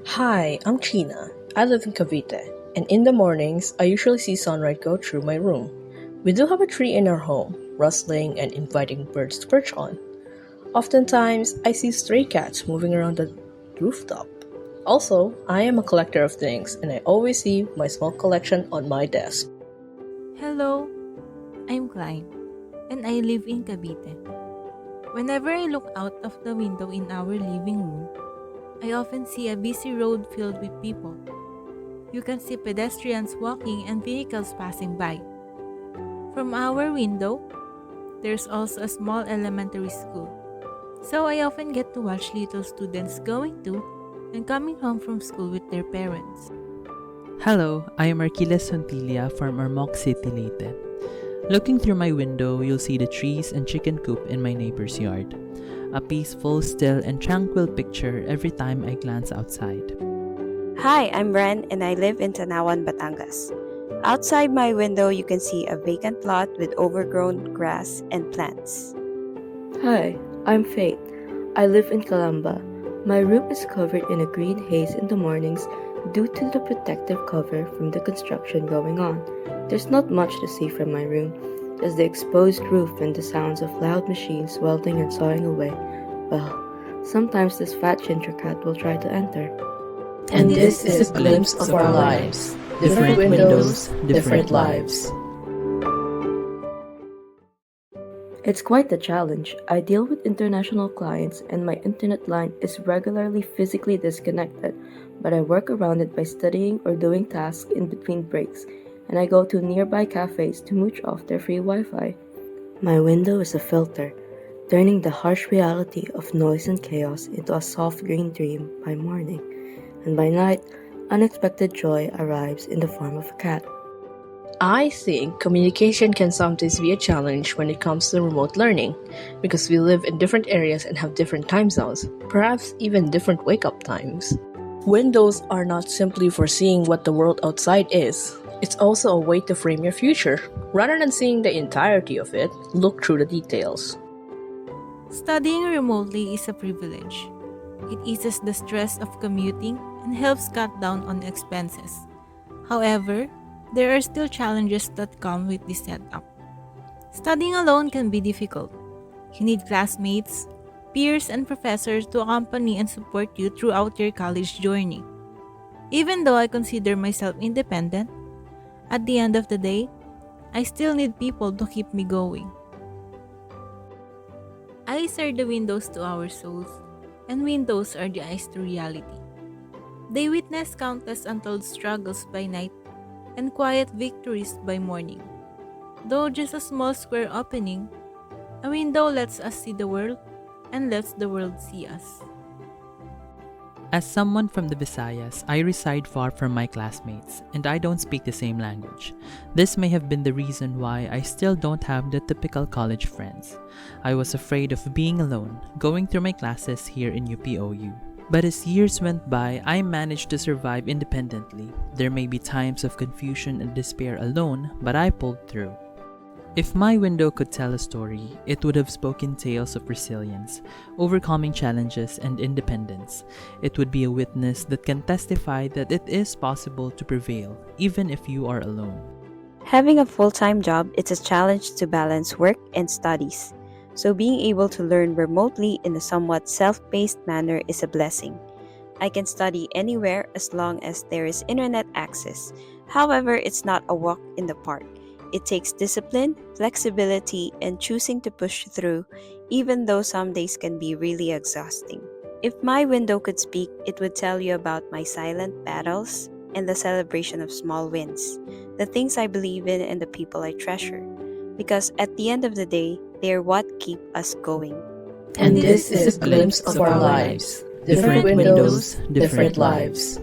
Hi, I'm Chynna. I live in Cavite, and in the mornings, I usually see sunlight go through my room. We do have a tree in our home, rustling and inviting birds to perch on. Oftentimes, I see stray cats moving around the rooftop. Also, I am a collector of things, and I always see my small collection on my desk. Hello, I'm Cline, and I live in Cavite. Whenever I look out of the window in our living room, I often see a busy road filled with people. You can see pedestrians walking and vehicles passing by. From our window, there's also a small elementary school. So I often get to watch little students going to and coming home from school with their parents. Hello, I am Archiles Juntilla from Ormoc City, Leyte. Looking through my window, you'll see the trees and chicken coop in my neighbor's yard. A peaceful, still, and tranquil picture every time I glance outside. Hi, I'm Ren and I live in Tanawan, Batangas. Outside my window, you can see a vacant lot with overgrown grass and plants. Hi, I'm Faith. I live in Calamba. My room is covered in a green haze in the mornings due to the protective cover from the construction going on. There's not much to see from my room, just the exposed roof and the sounds of loud machines welding and sawing away. Well, sometimes this fat ginger cat will try to enter. And this is a glimpse of our lives. Different windows, different lives. It's quite the challenge. I deal with international clients and my internet line is regularly physically disconnected, but I work around it by studying or doing tasks in between breaks, and I go to nearby cafes to mooch off their free Wi-Fi. My window is a filter, turning the harsh reality of noise and chaos into a soft green dream by morning, and by night, unexpected joy arrives in the form of a cat. I think communication can sometimes be a challenge when it comes to remote learning because we live in different areas and have different time zones, perhaps even different wake up times. Windows are not simply for seeing what the world outside is, it's also a way to frame your future. Rather than seeing the entirety of it, look through the details. Studying remotely is a privilege. It eases the stress of commuting and helps cut down on expenses. However, there are still challenges that come with this setup. Studying alone can be difficult. You need classmates, peers, and professors to accompany and support you throughout your college journey. Even though I consider myself independent, at the end of the day, I still need people to keep me going. Eyes are the windows to our souls, and windows are the eyes to reality. They witness countless untold struggles by night and quiet victories by morning. Though just a small square opening, a window lets us see the world and lets the world see us. As someone from the Visayas, I reside far from my classmates, and I don't speak the same language. This may have been the reason why I still don't have the typical college friends. I was afraid of being alone, going through my classes here in UPOU. But as years went by, I managed to survive independently. There may be times of confusion and despair alone, but I pulled through. If my window could tell a story, it would have spoken tales of resilience, overcoming challenges, and independence. It would be a witness that can testify that it is possible to prevail, even if you are alone. Having a full-time job is a challenge to balance work and studies. So being able to learn remotely in a somewhat self-paced manner is a blessing. I can study anywhere as long as there is internet access. However, it's not a walk in the park. It takes discipline, flexibility, and choosing to push through, even though some days can be really exhausting. If my window could speak, it would tell you about my silent battles and the celebration of small wins, the things I believe in and the people I treasure. Because at the end of the day, they're what keep us going. And this is a glimpse of our lives. Different windows, different lives.